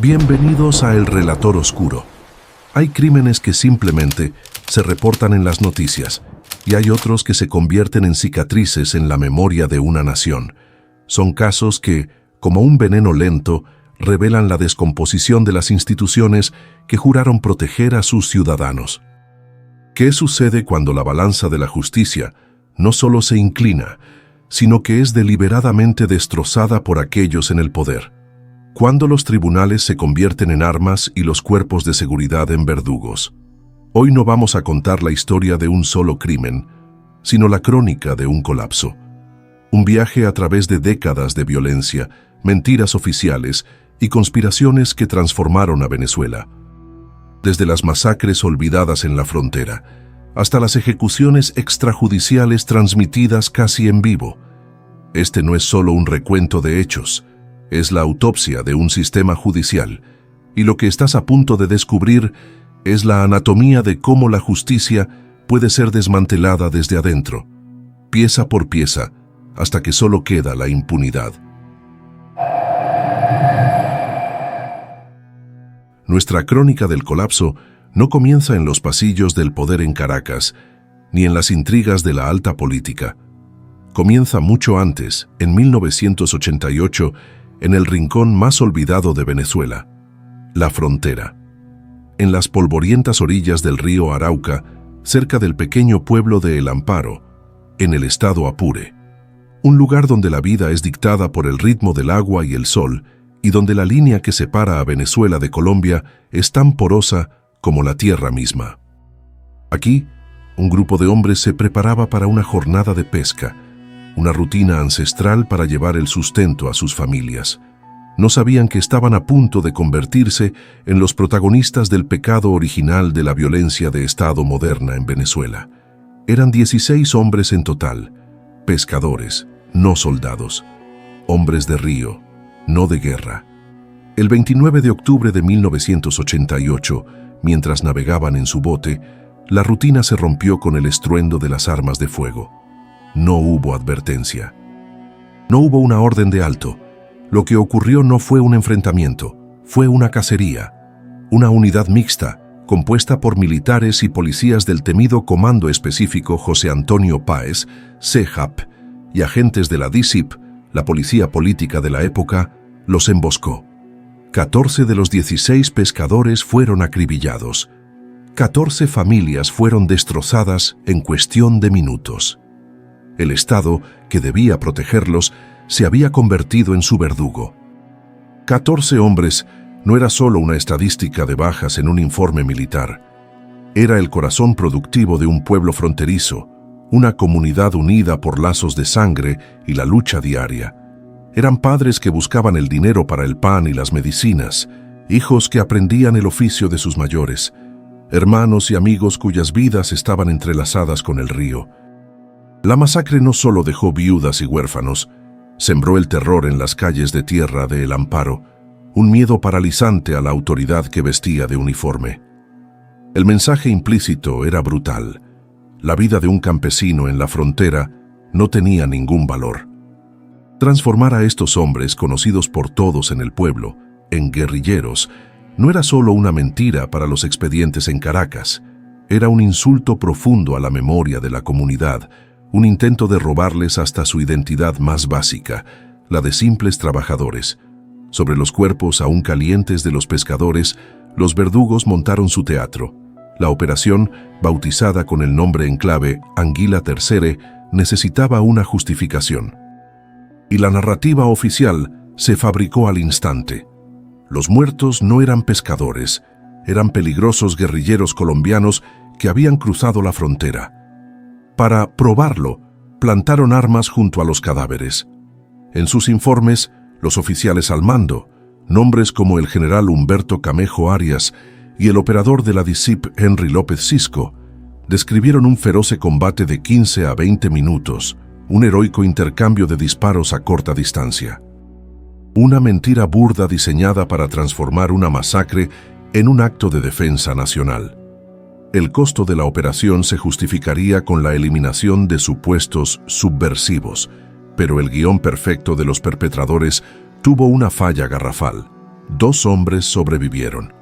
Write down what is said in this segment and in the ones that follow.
Bienvenidos a El Relator Oscuro. Hay crímenes que simplemente se reportan en las noticias y hay otros que se convierten en cicatrices en la memoria de una nación. Son casos que, como un veneno lento, revelan la descomposición de las instituciones que juraron proteger a sus ciudadanos. ¿Qué sucede cuando la balanza de la justicia no solo se inclina, sino que es deliberadamente destrozada por aquellos en el poder? Cuando los tribunales se convierten en armas y los cuerpos de seguridad en verdugos. Hoy no vamos a contar la historia de un solo crimen, sino la crónica de un colapso. Un viaje a través de décadas de violencia, mentiras oficiales y conspiraciones que transformaron a Venezuela. Desde las masacres olvidadas en la frontera, hasta las ejecuciones extrajudiciales transmitidas casi en vivo. Este no es solo un recuento de hechos, es la autopsia de un sistema judicial, y lo que estás a punto de descubrir es la anatomía de cómo la justicia puede ser desmantelada desde adentro, pieza por pieza, hasta que solo queda la impunidad. Nuestra crónica del colapso no comienza en los pasillos del poder en Caracas, ni en las intrigas de la alta política. Comienza mucho antes, en 1988, en el rincón más olvidado de Venezuela, la frontera. En las polvorientas orillas del río Arauca, cerca del pequeño pueblo de El Amparo, en el estado Apure. Un lugar donde la vida es dictada por el ritmo del agua y el sol, y donde la línea que separa a Venezuela de Colombia es tan porosa como la tierra misma. Aquí, un grupo de hombres se preparaba para una jornada de pesca, una rutina ancestral para llevar el sustento a sus familias. No sabían que estaban a punto de convertirse en los protagonistas del pecado original de la violencia de Estado moderna en Venezuela. Eran 16 hombres en total, pescadores, no soldados, hombres de río, no de guerra. El 29 de octubre de 1988, mientras navegaban en su bote, la rutina se rompió con el estruendo de las armas de fuego. No hubo advertencia. No hubo una orden de alto. Lo que ocurrió no fue un enfrentamiento, fue una cacería. Una unidad mixta, compuesta por militares y policías del temido Comando Específico José Antonio Páez, CEJAP, y agentes de la DICIP, la policía política de la época, los emboscó. 14 de los 16 pescadores fueron acribillados. 14 familias fueron destrozadas en cuestión de minutos. El Estado, que debía protegerlos, se había convertido en su verdugo. 14 hombres no era solo una estadística de bajas en un informe militar. Era el corazón productivo de un pueblo fronterizo, una comunidad unida por lazos de sangre y la lucha diaria. Eran padres que buscaban el dinero para el pan y las medicinas, hijos que aprendían el oficio de sus mayores, hermanos y amigos cuyas vidas estaban entrelazadas con el río. La masacre no solo dejó viudas y huérfanos, sembró el terror en las calles de tierra de El Amparo, un miedo paralizante a la autoridad que vestía de uniforme. El mensaje implícito era brutal. La vida de un campesino en la frontera no tenía ningún valor. Transformar a estos hombres, conocidos por todos en el pueblo, en guerrilleros, no era solo una mentira para los expedientes en Caracas, era un insulto profundo a la memoria de la comunidad, un intento de robarles hasta su identidad más básica, la de simples trabajadores. Sobre los cuerpos aún calientes de los pescadores, los verdugos montaron su teatro. La operación, bautizada con el nombre en clave Anguila Tercere, necesitaba una justificación. Y la narrativa oficial se fabricó al instante. Los muertos no eran pescadores, eran peligrosos guerrilleros colombianos que habían cruzado la frontera. Para probarlo, plantaron armas junto a los cadáveres. En sus informes, los oficiales al mando, nombres como el general Humberto Camejo Arias y el operador de la DICIP Henry López Cisco, describieron un feroz combate de 15 a 20 minutos, un heroico intercambio de disparos a corta distancia. Una mentira burda diseñada para transformar una masacre en un acto de defensa nacional. El costo de la operación se justificaría con la eliminación de supuestos subversivos, pero el guión perfecto de los perpetradores tuvo una falla garrafal. 2 hombres sobrevivieron.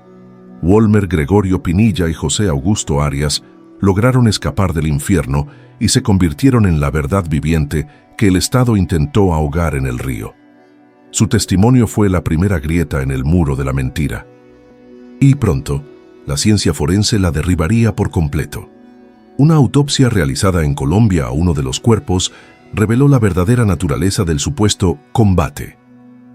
Walmer Gregorio Pinilla y José Augusto Arias lograron escapar del infierno y se convirtieron en la verdad viviente que el Estado intentó ahogar en el río. Su testimonio fue la primera grieta en el muro de la mentira. Y pronto, la ciencia forense la derribaría por completo. Una autopsia realizada en Colombia a uno de los cuerpos reveló la verdadera naturaleza del supuesto combate.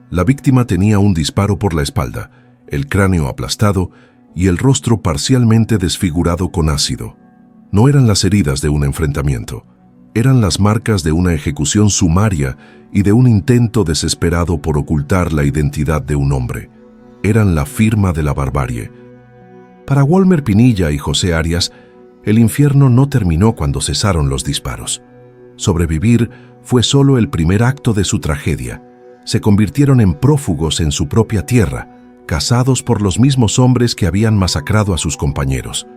La víctima tenía un disparo por la espalda, el cráneo aplastado y el rostro parcialmente desfigurado con ácido. No eran las heridas de un enfrentamiento, eran las marcas de una ejecución sumaria y de un intento desesperado por ocultar la identidad de un hombre. Eran la firma de la barbarie. Para Walmer Pinilla y José Arias, el infierno no terminó cuando cesaron los disparos. Sobrevivir fue solo el primer acto de su tragedia. Se convirtieron en prófugos en su propia tierra, cazados por los mismos hombres que habían masacrado a sus compañeros.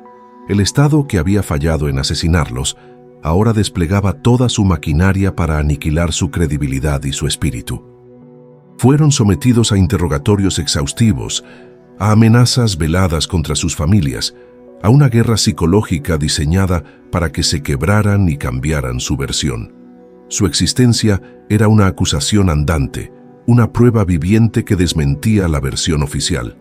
El Estado, que había fallado en asesinarlos, ahora desplegaba toda su maquinaria para aniquilar su credibilidad y su espíritu. Fueron sometidos a interrogatorios exhaustivos, a amenazas veladas contra sus familias, a una guerra psicológica diseñada para que se quebraran y cambiaran su versión. Su existencia era una acusación andante, una prueba viviente que desmentía la versión oficial.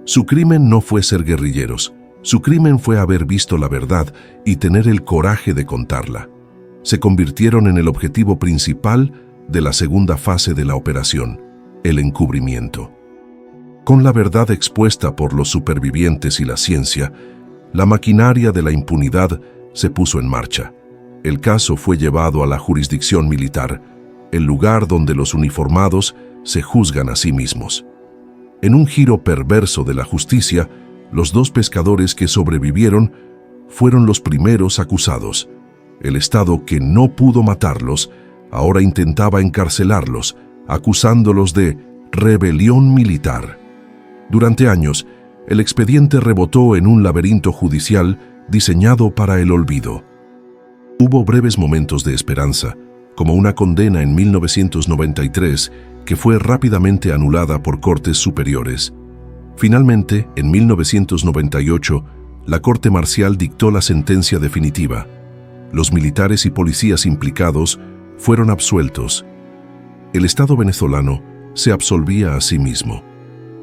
Su crimen no fue ser guerrilleros. Su crimen fue haber visto la verdad y tener el coraje de contarla. Se convirtieron en el objetivo principal de la segunda fase de la operación, el encubrimiento. Con la verdad expuesta por los supervivientes y la ciencia, la maquinaria de la impunidad se puso en marcha. El caso fue llevado a la jurisdicción militar, el lugar donde los uniformados se juzgan a sí mismos. En un giro perverso de la justicia, los 2 pescadores que sobrevivieron fueron los primeros acusados. El Estado, que no pudo matarlos, ahora intentaba encarcelarlos, acusándolos de rebelión militar. Durante años, el expediente rebotó en un laberinto judicial diseñado para el olvido. Hubo breves momentos de esperanza, como una condena en 1993 que fue rápidamente anulada por cortes superiores. Finalmente, en 1998, la Corte Marcial dictó la sentencia definitiva. Los militares y policías implicados fueron absueltos. El Estado venezolano se absolvía a sí mismo.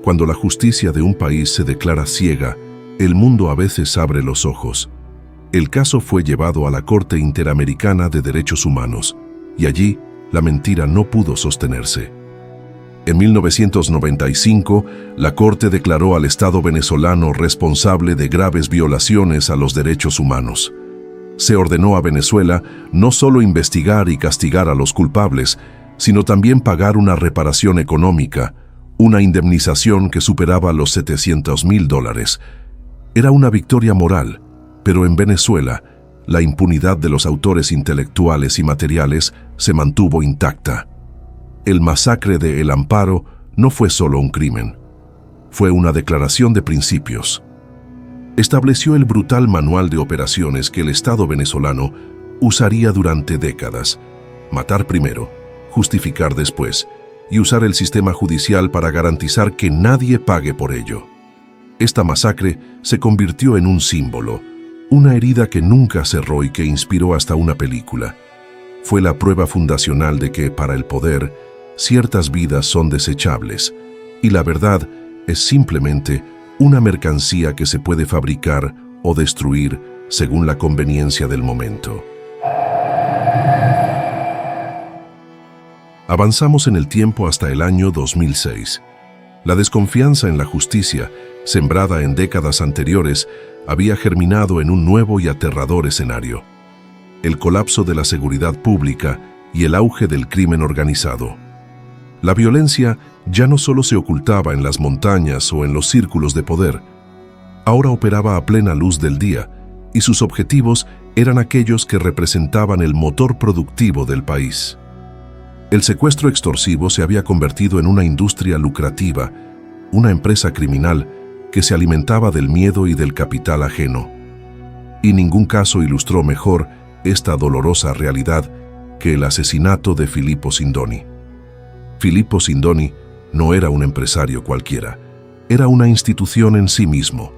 Cuando la justicia de un país se declara ciega, el mundo a veces abre los ojos. El caso fue llevado a la Corte Interamericana de Derechos Humanos, y allí la mentira no pudo sostenerse. En 1995, la Corte declaró al Estado venezolano responsable de graves violaciones a los derechos humanos. Se ordenó a Venezuela no solo investigar y castigar a los culpables, sino también pagar una reparación económica, una indemnización que superaba los $700.000. Era una victoria moral, pero en Venezuela, la impunidad de los autores intelectuales y materiales se mantuvo intacta. El masacre de El Amparo no fue solo un crimen, fue una declaración de principios. Estableció el brutal manual de operaciones que el Estado venezolano usaría durante décadas: matar primero, justificar después, y usar el sistema judicial para garantizar que nadie pague por ello. Esta masacre se convirtió en un símbolo, una herida que nunca cerró y que inspiró hasta una película. Fue la prueba fundacional de que, para el poder, ciertas vidas son desechables, y la verdad es simplemente una mercancía que se puede fabricar o destruir según la conveniencia del momento. Avanzamos en el tiempo hasta el año 2006. La desconfianza en la justicia, sembrada en décadas anteriores, había germinado en un nuevo y aterrador escenario: el colapso de la seguridad pública y el auge del crimen organizado. La violencia ya no solo se ocultaba en las montañas o en los círculos de poder, ahora operaba a plena luz del día, y sus objetivos eran aquellos que representaban el motor productivo del país. El secuestro extorsivo se había convertido en una industria lucrativa, una empresa criminal que se alimentaba del miedo y del capital ajeno. Y ningún caso ilustró mejor esta dolorosa realidad que el asesinato de Filippo Sindoni. Filippo Sindoni no era un empresario cualquiera, era una institución en sí mismo.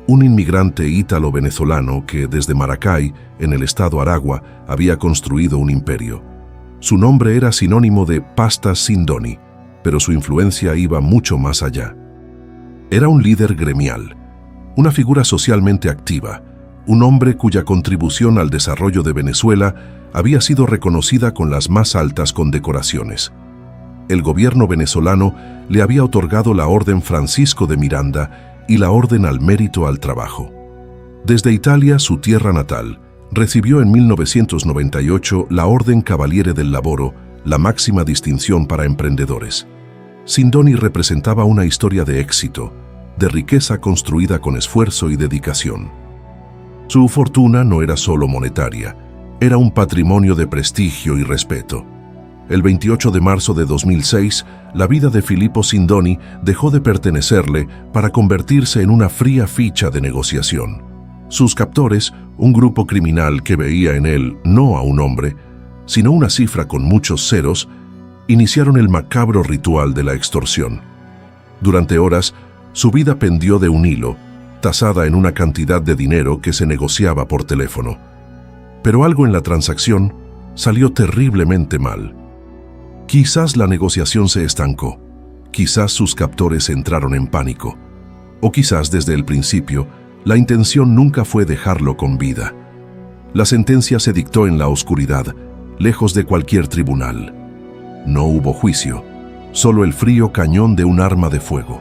Un inmigrante ítalo-venezolano que desde Maracay, en el estado Aragua, había construido un imperio. Su nombre era sinónimo de Pasta Sindoni, pero su influencia iba mucho más allá. Era un líder gremial, una figura socialmente activa, un hombre cuya contribución al desarrollo de Venezuela había sido reconocida con las más altas condecoraciones. El gobierno venezolano le había otorgado la Orden Francisco de Miranda y la Orden al Mérito al Trabajo. Desde Italia, su tierra natal, recibió en 1998 la Orden Cavaliere del Lavoro, la máxima distinción para emprendedores. Sindoni representaba una historia de éxito, de riqueza construida con esfuerzo y dedicación. Su fortuna no era solo monetaria, era un patrimonio de prestigio y respeto. El 28 de marzo de 2006, la vida de Filippo Sindoni dejó de pertenecerle para convertirse en una fría ficha de negociación. Sus captores, un grupo criminal que veía en él no a un hombre, sino una cifra con muchos ceros, iniciaron el macabro ritual de la extorsión. Durante horas, su vida pendió de un hilo, tasada en una cantidad de dinero que se negociaba por teléfono. Pero algo en la transacción salió terriblemente mal. Quizás la negociación se estancó, quizás sus captores entraron en pánico, o quizás desde el principio la intención nunca fue dejarlo con vida. La sentencia se dictó en la oscuridad, lejos de cualquier tribunal. No hubo juicio, solo el frío cañón de un arma de fuego.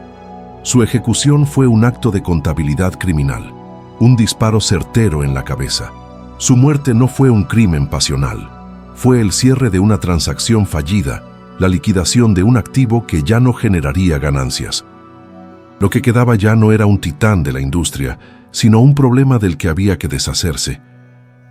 Su ejecución fue un acto de contabilidad criminal, un disparo certero en la cabeza. Su muerte no fue un crimen pasional, fue el cierre de una transacción fallida, la liquidación de un activo que ya no generaría ganancias. Lo que quedaba ya no era un titán de la industria, sino un problema del que había que deshacerse.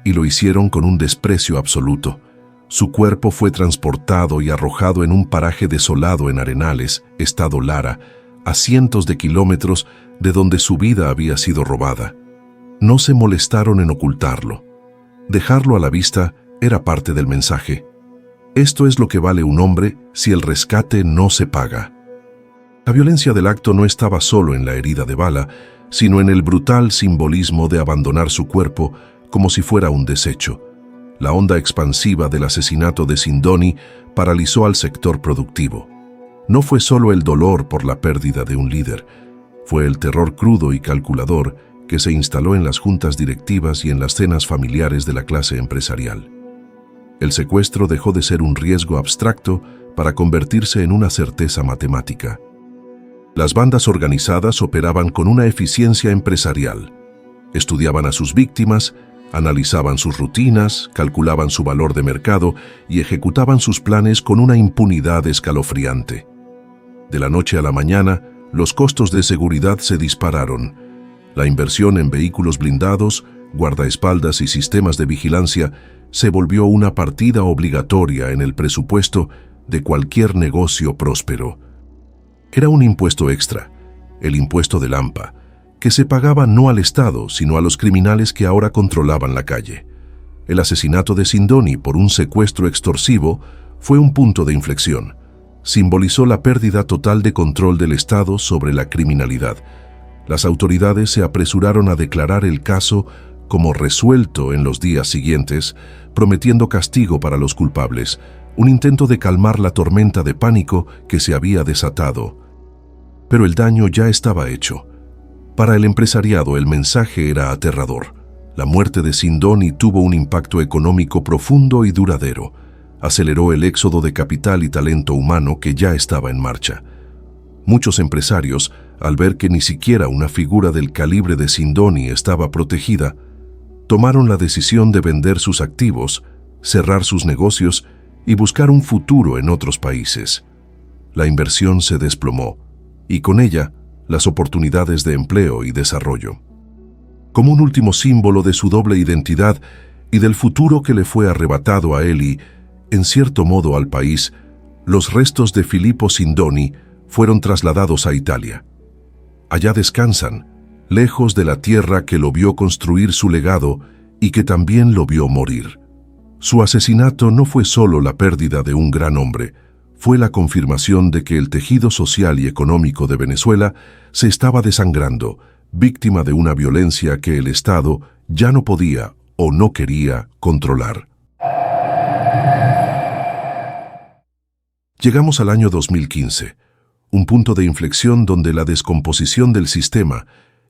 Y lo hicieron con un desprecio absoluto. Su cuerpo fue transportado y arrojado en un paraje desolado en Arenales, estado Lara, a cientos de kilómetros de donde su vida había sido robada. No se molestaron en ocultarlo. Dejarlo a la vista era parte del mensaje. Esto es lo que vale un hombre si el rescate no se paga. La violencia del acto no estaba solo en la herida de bala, sino en el brutal simbolismo de abandonar su cuerpo como si fuera un desecho. La onda expansiva del asesinato de Sindoni paralizó al sector productivo. No fue solo el dolor por la pérdida de un líder, fue el terror crudo y calculador que se instaló en las juntas directivas y en las cenas familiares de la clase empresarial. El secuestro dejó de ser un riesgo abstracto para convertirse en una certeza matemática. Las bandas organizadas operaban con una eficiencia empresarial. Estudiaban a sus víctimas, analizaban sus rutinas, calculaban su valor de mercado y ejecutaban sus planes con una impunidad escalofriante. De la noche a la mañana, los costos de seguridad se dispararon. La inversión en vehículos blindados, guardaespaldas y sistemas de vigilancia se volvió una partida obligatoria en el presupuesto de cualquier negocio próspero. Era un impuesto extra, el impuesto del AMPA, que se pagaba no al Estado, sino a los criminales que ahora controlaban la calle. El asesinato de Sindoni por un secuestro extorsivo fue un punto de inflexión. Simbolizó la pérdida total de control del Estado sobre la criminalidad. Las autoridades se apresuraron a declarar el caso como resuelto en los días siguientes, prometiendo castigo para los culpables, un intento de calmar la tormenta de pánico que se había desatado. Pero el daño ya estaba hecho. Para el empresariado el mensaje era aterrador. La muerte de Sindoni tuvo un impacto económico profundo y duradero. Aceleró el éxodo de capital y talento humano que ya estaba en marcha. Muchos empresarios, al ver que ni siquiera una figura del calibre de Sindoni estaba protegida, tomaron la decisión de vender sus activos, cerrar sus negocios y buscar un futuro en otros países. La inversión se desplomó, y con ella, las oportunidades de empleo y desarrollo. Como un último símbolo de su doble identidad y del futuro que le fue arrebatado a él y, en cierto modo, al país, los restos de Filippo Sindoni fueron trasladados a Italia. Allá descansan, lejos de la tierra que lo vio construir su legado y que también lo vio morir. Su asesinato no fue solo la pérdida de un gran hombre, fue la confirmación de que el tejido social y económico de Venezuela se estaba desangrando, víctima de una violencia que el Estado ya no podía o no quería controlar. Llegamos al año 2015, un punto de inflexión donde la descomposición del sistema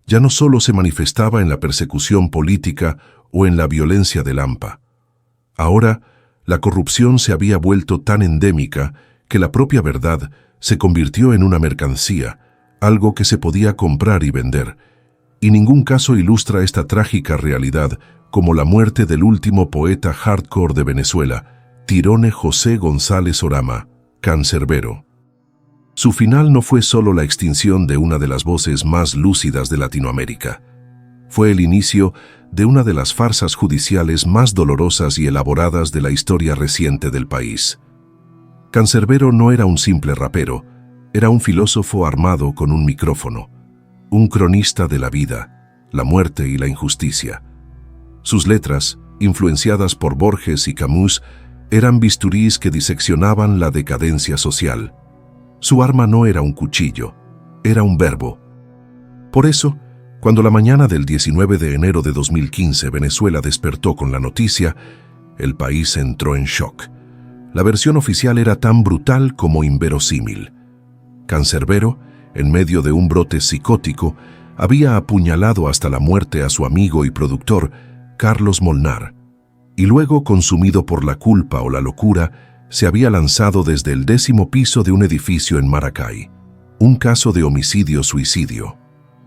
ya no solo se manifestaba en la persecución política o en la violencia del AMPA. Ahora, la corrupción se había vuelto tan endémica que la propia verdad se convirtió en una mercancía, algo que se podía comprar y vender, y ningún caso ilustra esta trágica realidad como la muerte del último poeta hardcore de Venezuela, Tirone José González Orama, cancerbero. Su final no fue solo la extinción de una de las voces más lúcidas de Latinoamérica. Fue el inicio de una de las farsas judiciales más dolorosas y elaboradas de la historia reciente del país. Cancerbero no era un simple rapero, era un filósofo armado con un micrófono, un cronista de la vida, la muerte y la injusticia. Sus letras, influenciadas por Borges y Camus, eran bisturís que diseccionaban la decadencia social. Su arma no era un cuchillo, era un verbo. Por eso, cuando la mañana del 19 de enero de 2015 Venezuela despertó con la noticia, el país entró en shock. La versión oficial era tan brutal como inverosímil. Cancerbero, en medio de un brote psicótico, había apuñalado hasta la muerte a su amigo y productor, Carlos Molnar, y luego, consumido por la culpa o la locura, se había lanzado desde el 10º piso de un edificio en Maracay. Un caso de homicidio-suicidio.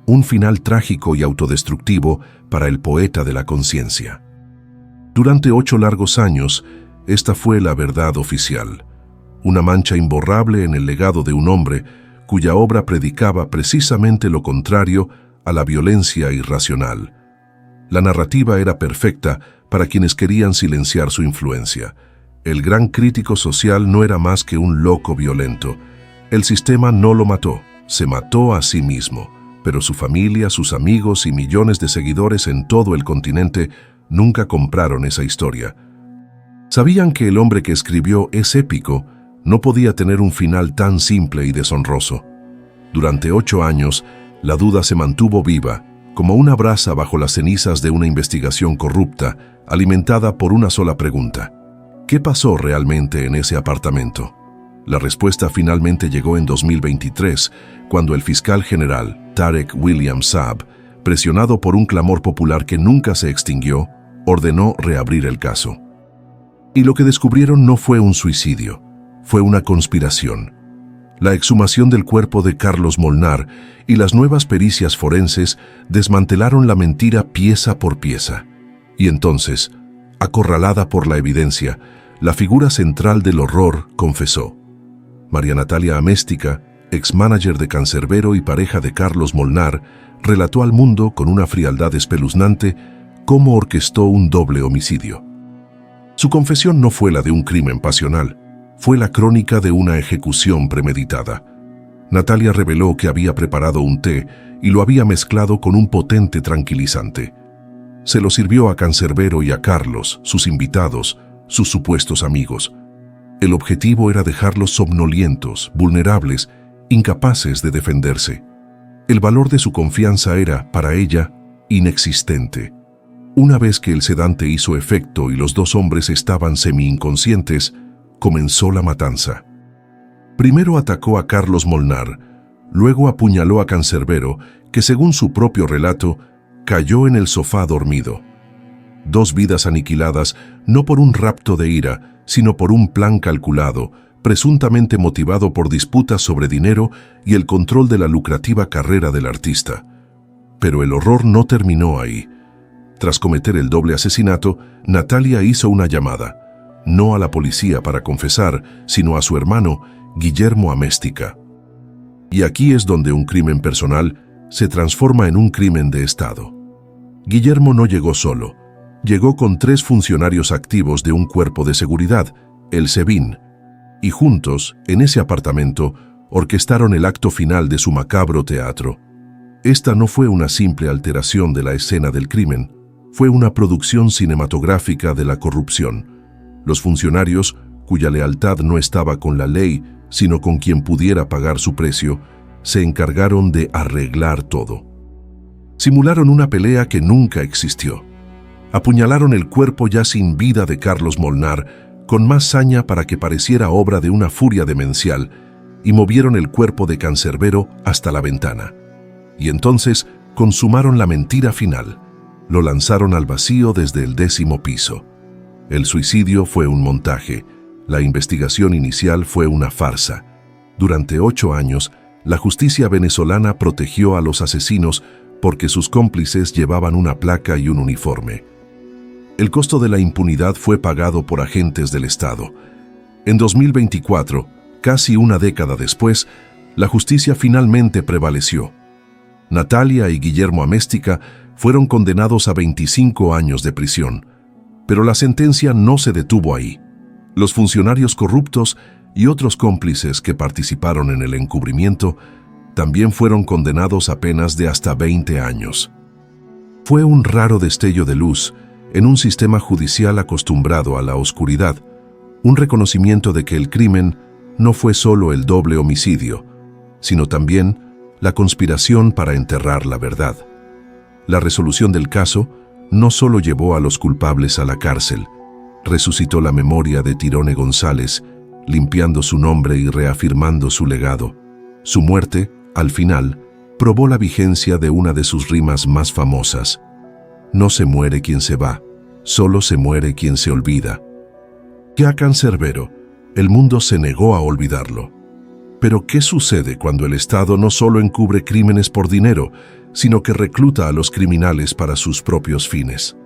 Un final trágico y autodestructivo para el poeta de la conciencia. Durante 8 largos años, esta fue la verdad oficial. Una mancha imborrable en el legado de un hombre cuya obra predicaba precisamente lo contrario a la violencia irracional. La narrativa era perfecta para quienes querían silenciar su influencia. El gran crítico social no era más que un loco violento. El sistema no lo mató, se mató a sí mismo, pero su familia, sus amigos y millones de seguidores en todo el continente nunca compraron esa historia. Sabían que el hombre que escribió Es épico no podía tener un final tan simple y deshonroso. Durante 8 años, la duda se mantuvo viva, como una brasa bajo las cenizas de una investigación corrupta, alimentada por una sola pregunta. ¿Qué pasó realmente en ese apartamento? La respuesta finalmente llegó en 2023, cuando el fiscal general, Tarek William Saab, presionado por un clamor popular que nunca se extinguió, ordenó reabrir el caso. Y lo que descubrieron no fue un suicidio, fue una conspiración. La exhumación del cuerpo de Carlos Molnar y las nuevas pericias forenses desmantelaron la mentira pieza por pieza. Y entonces, acorralada por la evidencia, la figura central del horror confesó. María Natalia Améstica, ex-manager de Cancerbero y pareja de Carlos Molnar, relató al mundo con una frialdad espeluznante cómo orquestó un doble homicidio. Su confesión no fue la de un crimen pasional, fue la crónica de una ejecución premeditada. Natalia reveló que había preparado un té y lo había mezclado con un potente tranquilizante. Se lo sirvió a Cancerbero y a Carlos, sus invitados, sus supuestos amigos. El objetivo era dejarlos somnolientos, vulnerables, incapaces de defenderse. El valor de su confianza era, para ella, inexistente. Una vez que el sedante hizo efecto y los 2 hombres estaban semi-inconscientes, comenzó la matanza. Primero atacó a Carlos Molnar, luego apuñaló a Cancerbero, que según su propio relato, cayó en el sofá dormido. 2 vidas aniquiladas no por un rapto de ira, sino por un plan calculado, presuntamente motivado por disputas sobre dinero y el control de la lucrativa carrera del artista. Pero el horror no terminó ahí. Tras cometer el doble asesinato, Natalia hizo una llamada, no a la policía para confesar, sino a su hermano, Guillermo Améstica. Y aquí es donde un crimen personal se transforma en un crimen de Estado. Guillermo no llegó solo. Llegó con 3 funcionarios activos de un cuerpo de seguridad, el SEBIN, y juntos, en ese apartamento, orquestaron el acto final de su macabro teatro. Esta no fue una simple alteración de la escena del crimen, fue una producción cinematográfica de la corrupción. Los funcionarios, cuya lealtad no estaba con la ley, sino con quien pudiera pagar su precio, se encargaron de arreglar todo. Simularon una pelea que nunca existió. Apuñalaron el cuerpo ya sin vida de Carlos Molnar con más saña para que pareciera obra de una furia demencial y movieron el cuerpo de Cancerbero hasta la ventana. Y entonces consumaron la mentira final. Lo lanzaron al vacío desde el 10º piso. El suicidio fue un montaje. La investigación inicial fue una farsa. Durante 8 años, la justicia venezolana protegió a los asesinos porque sus cómplices llevaban una placa y un uniforme. El costo de la impunidad fue pagado por agentes del Estado. En 2024, casi una década después, la justicia finalmente prevaleció. Natalia y Guillermo Améstica fueron condenados a 25 años de prisión, pero la sentencia no se detuvo ahí. Los funcionarios corruptos y otros cómplices que participaron en el encubrimiento también fueron condenados a penas de hasta 20 años. Fue un raro destello de luz en un sistema judicial acostumbrado a la oscuridad, un reconocimiento de que el crimen no fue solo el doble homicidio, sino también la conspiración para enterrar la verdad. La resolución del caso no solo llevó a los culpables a la cárcel, resucitó la memoria de Tirone González, limpiando su nombre y reafirmando su legado. Su muerte, al final, probó la vigencia de una de sus rimas más famosas: no se muere quien se va, solo se muere quien se olvida. Ya Cancerbero, el mundo se negó a olvidarlo. Pero ¿qué sucede cuando el Estado no solo encubre crímenes por dinero, sino que recluta a los criminales para sus propios fines?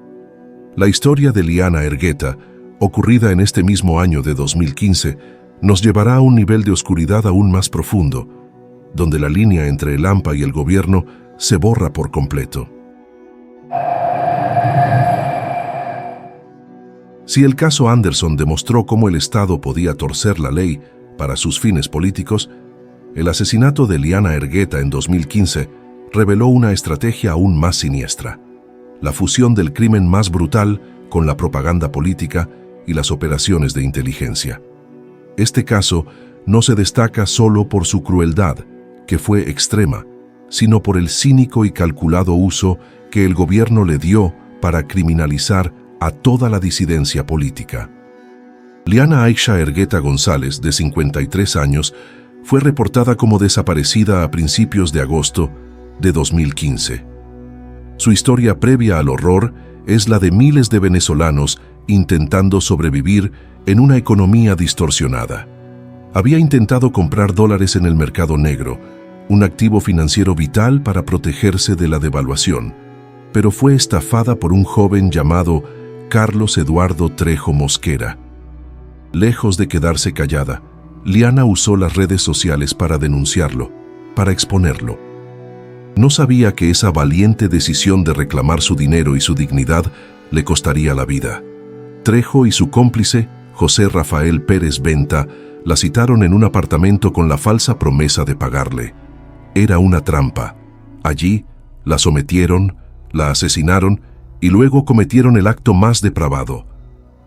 La historia de Liana Ergueta, ocurrida en este mismo año de 2015, nos llevará a un nivel de oscuridad aún más profundo, donde la línea entre el AMPA y el gobierno se borra por completo. Si el caso Anderson demostró cómo el Estado podía torcer la ley para sus fines políticos, el asesinato de Liana Ergueta en 2015 reveló una estrategia aún más siniestra: la fusión del crimen más brutal con la propaganda política y las operaciones de inteligencia. Este caso no se destaca solo por su crueldad, que fue extrema, sino por el cínico y calculado uso que el gobierno le dio para criminalizar a toda la disidencia política. Liana Aisha Ergueta González, de 53 años, fue reportada como desaparecida a principios de agosto de 2015. Su historia previa al horror es la de miles de venezolanos intentando sobrevivir en una economía distorsionada. Había intentado comprar dólares en el mercado negro, un activo financiero vital para protegerse de la devaluación, pero fue estafada por un joven llamado Carlos Eduardo Trejo Mosquera. Lejos de quedarse callada, Liana usó las redes sociales para denunciarlo, para exponerlo. No sabía que esa valiente decisión de reclamar su dinero y su dignidad le costaría la vida. Trejo y su cómplice, José Rafael Pérez Venta, la citaron en un apartamento con la falsa promesa de pagarle. Era una trampa. Allí la sometieron, la asesinaron y luego cometieron el acto más depravado.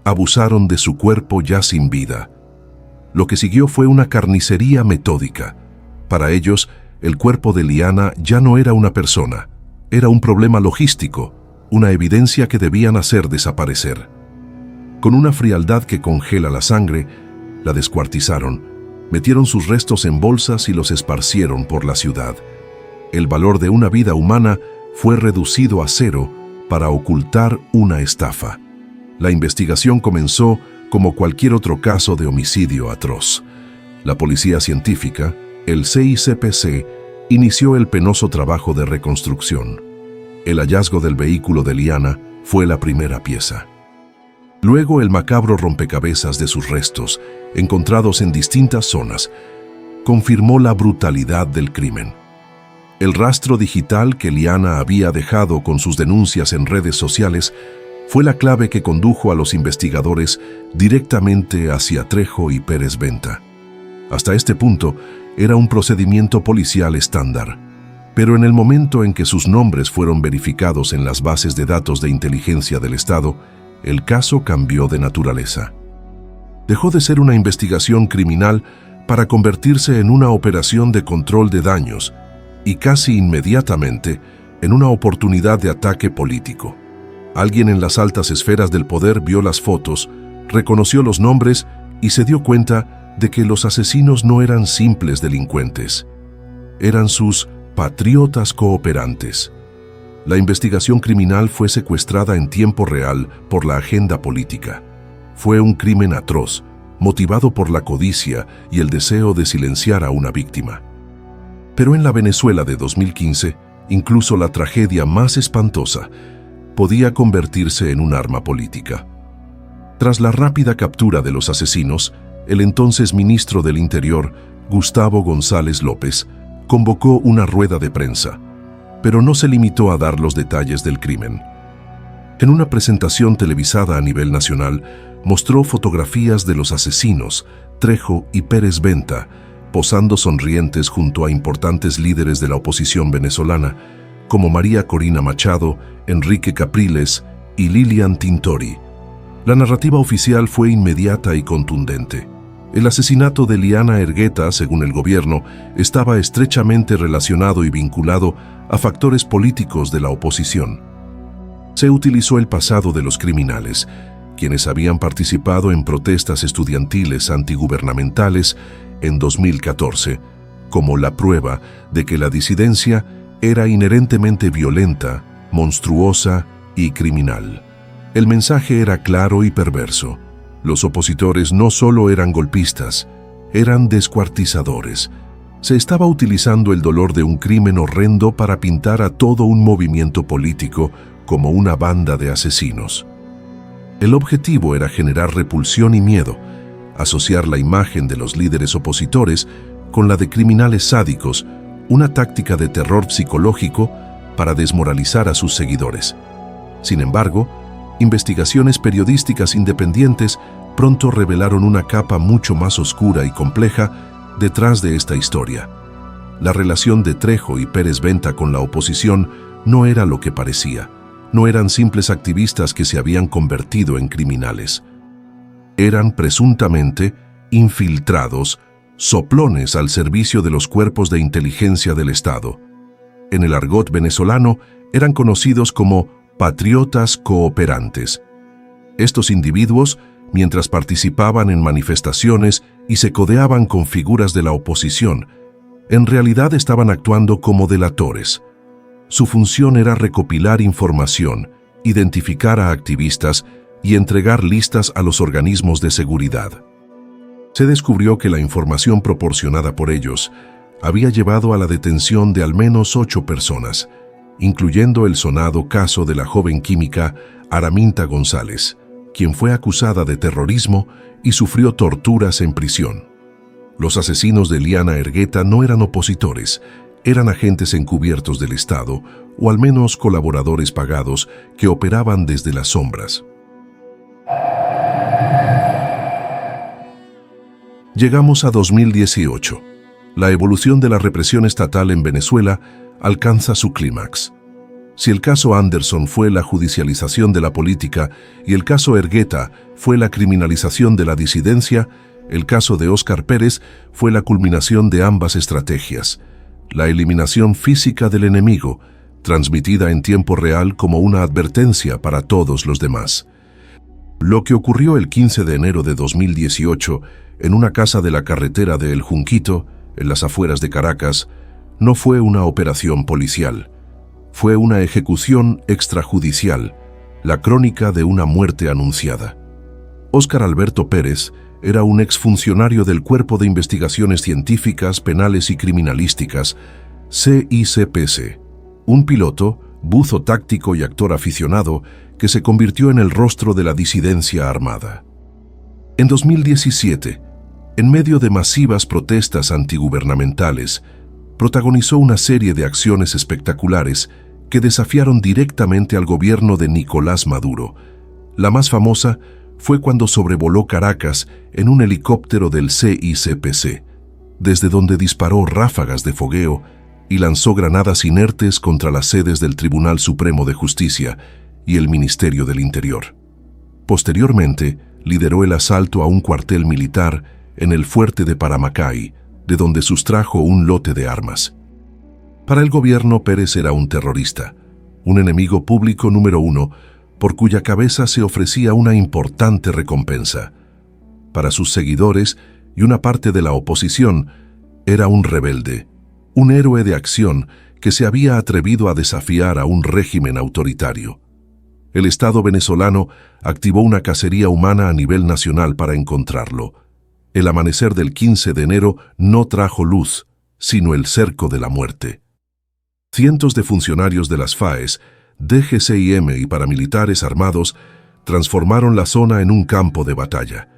Abusaron de su cuerpo ya sin vida. Lo que siguió fue una carnicería metódica. Para ellos, el cuerpo de Liana ya no era una persona, era un problema logístico, una evidencia que debían hacer desaparecer. Con una frialdad que congela la sangre, la descuartizaron, metieron sus restos en bolsas y los esparcieron por la ciudad. El valor de una vida humana fue reducido a cero para ocultar una estafa. La investigación comenzó como cualquier otro caso de homicidio atroz. La policía científica, el CICPC, inició el penoso trabajo de reconstrucción. El hallazgo del vehículo de Liana fue la primera pieza. Luego el macabro rompecabezas de sus restos, encontrados en distintas zonas, confirmó la brutalidad del crimen. El rastro digital que Liana había dejado con sus denuncias en redes sociales fue la clave que condujo a los investigadores directamente hacia Trejo y Pérez Venta. Hasta este punto, era un procedimiento policial estándar, pero en el momento en que sus nombres fueron verificados en las bases de datos de inteligencia del Estado, el caso cambió de naturaleza. Dejó de ser una investigación criminal para convertirse en una operación de control de daños y casi inmediatamente en una oportunidad de ataque político. Alguien en las altas esferas del poder vio las fotos, reconoció los nombres y se dio cuenta de que los asesinos no eran simples delincuentes. Eran sus patriotas cooperantes. La investigación criminal fue secuestrada en tiempo real por la agenda política. Fue un crimen atroz, motivado por la codicia y el deseo de silenciar a una víctima. Pero en la Venezuela de 2015, incluso la tragedia más espantosa podía convertirse en un arma política. Tras la rápida captura de los asesinos, el entonces ministro del Interior, Gustavo González López, convocó una rueda de prensa, pero no se limitó a dar los detalles del crimen. En una presentación televisada a nivel nacional, mostró fotografías de los asesinos, Trejo y Pérez Venta, posando sonrientes junto a importantes líderes de la oposición venezolana, como María Corina Machado, Enrique Capriles y Lilian Tintori. La narrativa oficial fue inmediata y contundente. El asesinato de Liana Ergueta, según el gobierno, estaba estrechamente relacionado y vinculado a factores políticos de la oposición. Se utilizó el pasado de los criminales, quienes habían participado en protestas estudiantiles antigubernamentales en 2014, como la prueba de que la disidencia era inherentemente violenta, monstruosa y criminal. El mensaje era claro y perverso. Los opositores no solo eran golpistas, eran descuartizadores. Se estaba utilizando el dolor de un crimen horrendo para pintar a todo un movimiento político como una banda de asesinos. El objetivo era generar repulsión y miedo, asociar la imagen de los líderes opositores con la de criminales sádicos, una táctica de terror psicológico para desmoralizar a sus seguidores. Sin embargo, investigaciones periodísticas independientes pronto revelaron una capa mucho más oscura y compleja detrás de esta historia. La relación de Trejo y Pérez Venta con la oposición no era lo que parecía. No eran simples activistas que se habían convertido en criminales. Eran presuntamente infiltrados, soplones al servicio de los cuerpos de inteligencia del Estado. En el argot venezolano eran conocidos como patriotas cooperantes. Estos individuos, mientras participaban en manifestaciones y se codeaban con figuras de la oposición, en realidad estaban actuando como delatores. Su función era recopilar información, identificar a activistas y entregar listas a los organismos de seguridad. Se descubrió que la información proporcionada por ellos había llevado a la detención de al menos 8 personas, incluyendo el sonado caso de la joven química Araminta González, quien fue acusada de terrorismo y sufrió torturas en prisión. Los asesinos de Liana Ergueta no eran opositores, eran agentes encubiertos del Estado, o al menos colaboradores pagados que operaban desde las sombras. Llegamos a 2018. La evolución de la represión estatal en Venezuela alcanza su clímax. Si el caso Anderson fue la judicialización de la política y el caso Ergueta fue la criminalización de la disidencia, el caso de Óscar Pérez fue la culminación de ambas estrategias. La eliminación física del enemigo, transmitida en tiempo real como una advertencia para todos los demás. Lo que ocurrió el 15 de enero de 2018 en una casa de la carretera de El Junquito, en las afueras de Caracas, no fue una operación policial. Fue una ejecución extrajudicial, la crónica de una muerte anunciada. Óscar Alberto Pérez era un exfuncionario del Cuerpo de Investigaciones Científicas, Penales y Criminalísticas, CICPC, un piloto, buzo táctico y actor aficionado que se convirtió en el rostro de la disidencia armada. En 2017, en medio de masivas protestas antigubernamentales, protagonizó una serie de acciones espectaculares que desafiaron directamente al gobierno de Nicolás Maduro. La más famosa fue cuando sobrevoló Caracas en un helicóptero del CICPC, desde donde disparó ráfagas de fogueo y lanzó granadas inertes contra las sedes del Tribunal Supremo de Justicia y el Ministerio del Interior. Posteriormente, lideró el asalto a un cuartel militar en el fuerte de Paramacay, de donde sustrajo un lote de armas. Para el gobierno, Pérez era un terrorista, un enemigo público número uno, por cuya cabeza se ofrecía una importante recompensa. Para sus seguidores y una parte de la oposición, era un rebelde, un héroe de acción que se había atrevido a desafiar a un régimen autoritario. El Estado venezolano activó una cacería humana a nivel nacional para encontrarlo. El amanecer del 15 de enero no trajo luz, sino el cerco de la muerte. Cientos de funcionarios de las FAES, DGCIM y paramilitares armados transformaron la zona en un campo de batalla.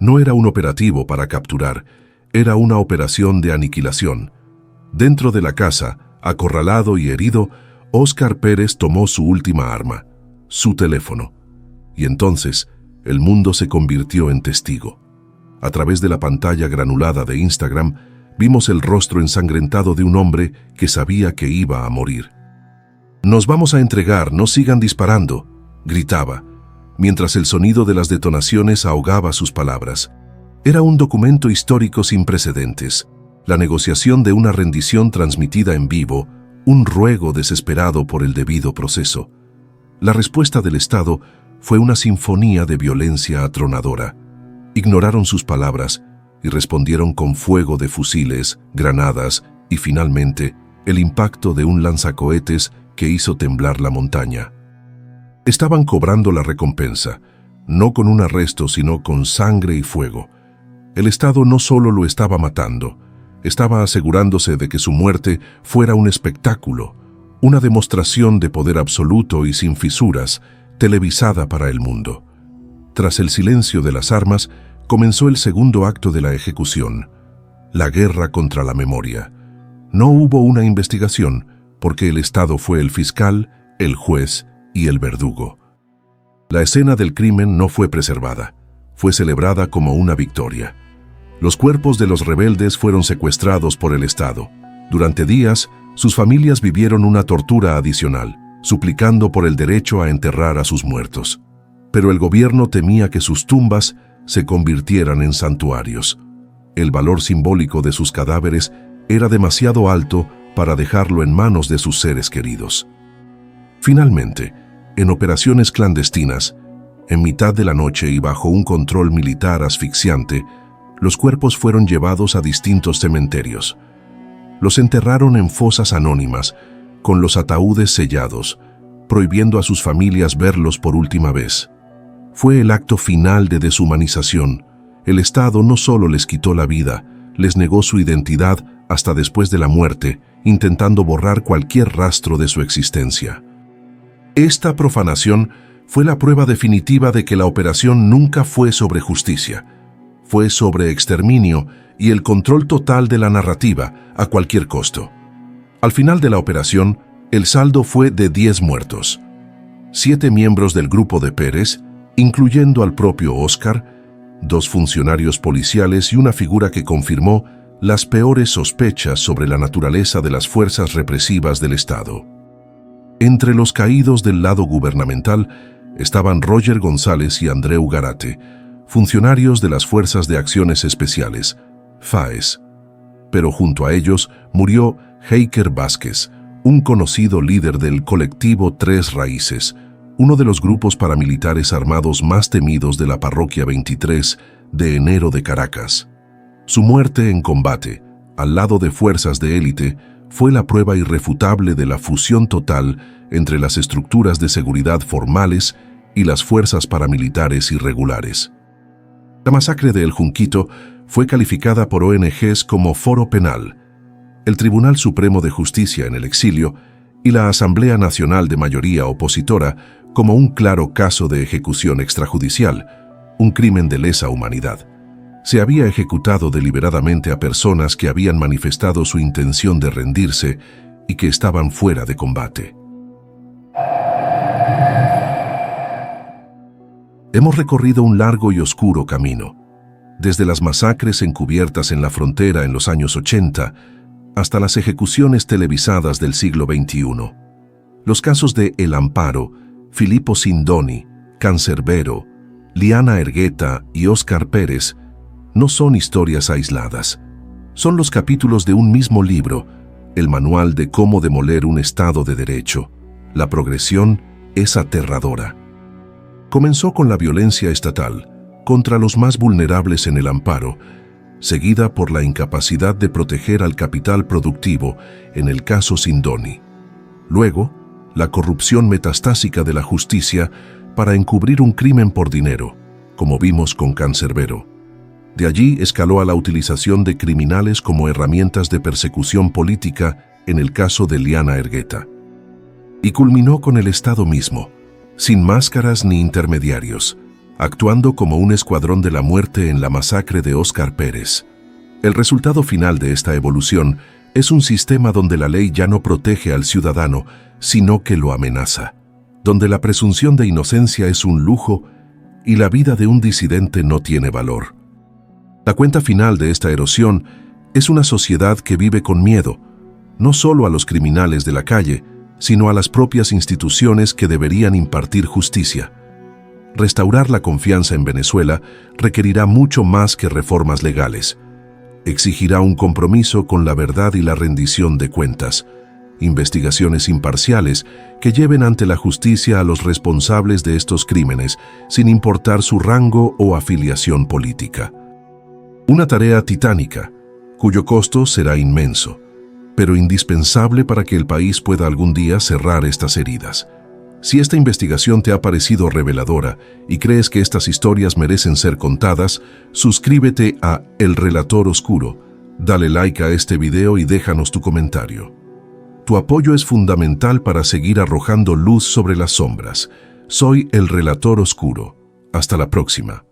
No era un operativo para capturar, era una operación de aniquilación. Dentro de la casa, acorralado y herido, Óscar Pérez tomó su última arma, su teléfono. Y entonces, el mundo se convirtió en testigo. A través de la pantalla granulada de Instagram, vimos el rostro ensangrentado de un hombre que sabía que iba a morir. «Nos vamos a entregar, no sigan disparando», gritaba, mientras el sonido de las detonaciones ahogaba sus palabras. Era un documento histórico sin precedentes, la negociación de una rendición transmitida en vivo, un ruego desesperado por el debido proceso. La respuesta del Estado fue una sinfonía de violencia atronadora. Ignoraron sus palabras y respondieron con fuego de fusiles, granadas y, finalmente, el impacto de un lanzacohetes que hizo temblar la montaña. Estaban cobrando la recompensa, no con un arresto, sino con sangre y fuego. El Estado no solo lo estaba matando, estaba asegurándose de que su muerte fuera un espectáculo, una demostración de poder absoluto y sin fisuras, televisada para el mundo. Tras el silencio de las armas, comenzó el segundo acto de la ejecución, la guerra contra la memoria. No hubo una investigación, porque el Estado fue el fiscal, el juez y el verdugo. La escena del crimen no fue preservada, fue celebrada como una victoria. Los cuerpos de los rebeldes fueron secuestrados por el Estado. Durante días, sus familias vivieron una tortura adicional, suplicando por el derecho a enterrar a sus muertos. Pero el gobierno temía que sus tumbas se convirtieran en santuarios. El valor simbólico de sus cadáveres era demasiado alto para dejarlo en manos de sus seres queridos. Finalmente, en operaciones clandestinas, en mitad de la noche y bajo un control militar asfixiante, los cuerpos fueron llevados a distintos cementerios. Los enterraron en fosas anónimas, con los ataúdes sellados, prohibiendo a sus familias verlos por última vez. Fue el acto final de deshumanización. El Estado no solo les quitó la vida, les negó su identidad hasta después de la muerte, intentando borrar cualquier rastro de su existencia. Esta profanación fue la prueba definitiva de que la operación nunca fue sobre justicia. Fue sobre exterminio y el control total de la narrativa a cualquier costo. Al final de la operación, el saldo fue de 10 muertos. 7 miembros del grupo de Pérez, incluyendo al propio Óscar, 2 funcionarios policiales y una figura que confirmó las peores sospechas sobre la naturaleza de las fuerzas represivas del Estado. Entre los caídos del lado gubernamental estaban Roger González y Andreu Garate, funcionarios de las Fuerzas de Acciones Especiales, FAES. Pero junto a ellos murió Heiker Vázquez, un conocido líder del colectivo Tres Raíces, uno de los grupos paramilitares armados más temidos de la Parroquia 23 de enero de Caracas. Su muerte en combate, al lado de fuerzas de élite, fue la prueba irrefutable de la fusión total entre las estructuras de seguridad formales y las fuerzas paramilitares irregulares. La masacre de El Junquito fue calificada por ONGs como foro penal, el Tribunal Supremo de Justicia en el exilio y la Asamblea Nacional de mayoría opositora como un claro caso de ejecución extrajudicial, un crimen de lesa humanidad. Se había ejecutado deliberadamente a personas que habían manifestado su intención de rendirse y que estaban fuera de combate. Hemos recorrido un largo y oscuro camino, desde las masacres encubiertas en la frontera en los años 80 hasta las ejecuciones televisadas del siglo XXI. Los casos de El Amparo, Filippo Sindoni, Cancerbero, Liana Ergueta y Óscar Pérez no son historias aisladas. Son los capítulos de un mismo libro, el manual de cómo demoler un Estado de Derecho. La progresión es aterradora. Comenzó con la violencia estatal contra los más vulnerables en el amparo, seguida por la incapacidad de proteger al capital productivo en el caso Sindoni. Luego, la corrupción metastásica de la justicia para encubrir un crimen por dinero, como vimos con Cancerbero. De allí escaló a la utilización de criminales como herramientas de persecución política en el caso de Liana Ergueta. Y culminó con el Estado mismo, sin máscaras ni intermediarios, actuando como un escuadrón de la muerte en la masacre de Óscar Pérez. El resultado final de esta evolución es un sistema donde la ley ya no protege al ciudadano, sino que lo amenaza, donde la presunción de inocencia es un lujo y la vida de un disidente no tiene valor. La cuenta final de esta erosión es una sociedad que vive con miedo, no solo a los criminales de la calle, sino a las propias instituciones que deberían impartir justicia. Restaurar la confianza en Venezuela requerirá mucho más que reformas legales. Exigirá un compromiso con la verdad y la rendición de cuentas, investigaciones imparciales que lleven ante la justicia a los responsables de estos crímenes, sin importar su rango o afiliación política. Una tarea titánica, cuyo costo será inmenso, pero indispensable para que el país pueda algún día cerrar estas heridas. Si esta investigación te ha parecido reveladora y crees que estas historias merecen ser contadas, suscríbete a El Relator Oscuro, dale like a este video y déjanos tu comentario. Tu apoyo es fundamental para seguir arrojando luz sobre las sombras. Soy El Relator Oscuro. Hasta la próxima.